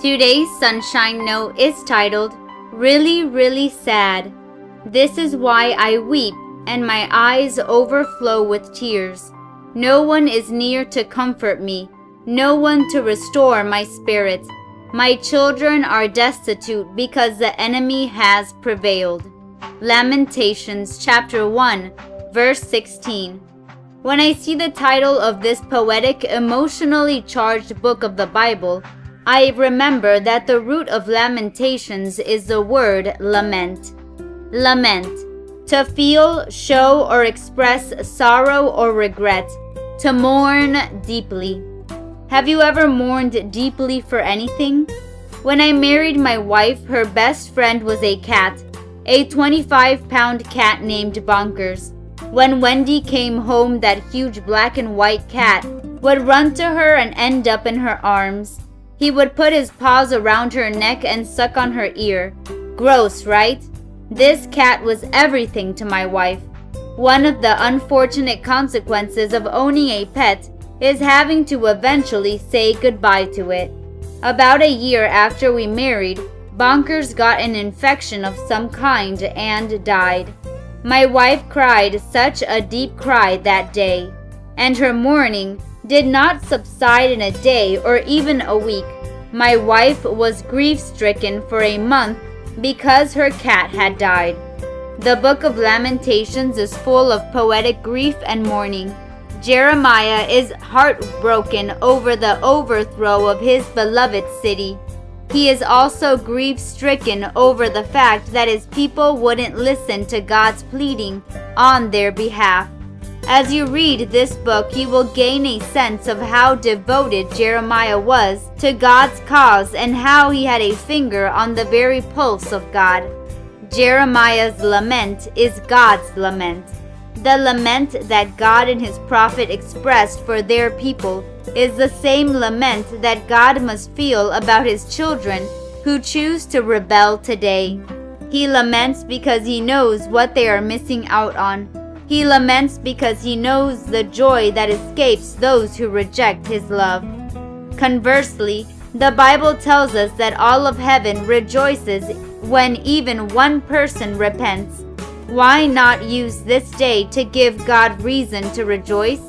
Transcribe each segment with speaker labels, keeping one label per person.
Speaker 1: Today's Sunshine Note is titled, Really, Really Sad. This is why I weep and my eyes overflow with tears. No one is near to comfort me, no one to restore my spirit. My children are destitute because the enemy has prevailed. Lamentations chapter 1, verse 16. When I see the title of this poetic, emotionally charged book of the Bible, I remember that the root of Lamentations is the word lament. Lament. To feel, show, or express sorrow or regret. To mourn deeply. Have you ever mourned deeply for anything? When I married my wife, her best friend was a cat, a 25-pound cat named Bonkers. When Wendy came home, that huge black and white cat would run to her and end up in her arms. He would put his paws around her neck and suck on her ear. Gross, right? This cat was everything to my wife. One of the unfortunate consequences of owning a pet is having to eventually say goodbye to it. About a year after we married, Bonkers got an infection of some kind and died. My wife cried such a deep cry that day, and her mourning did not subside in a day or even a week. My wife was grief-stricken for a month because her cat had died. The book of Lamentations is full of poetic grief and mourning. Jeremiah is heartbroken over the overthrow of his beloved city. He is also grief-stricken over the fact that his people wouldn't listen to God's pleading on their behalf. As you read this book, you will gain a sense of how devoted Jeremiah was to God's cause and how he had a finger on the very pulse of God. Jeremiah's lament is God's lament. The lament that God and his prophet expressed for their people is the same lament that God must feel about his children who choose to rebel today. He laments because he knows what they are missing out on. He laments because he knows the joy that escapes those who reject his love. Conversely, the Bible tells us that all of heaven rejoices when even one person repents. Why not use this day to give God reason to rejoice?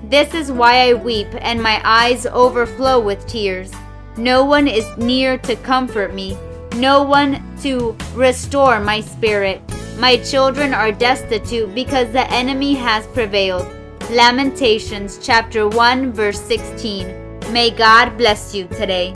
Speaker 1: This is why I weep and my eyes overflow with tears. No one is near to comfort me, no one to restore my spirit. My children are destitute because the enemy has prevailed. Lamentations chapter 1 verse 16. May God bless you today.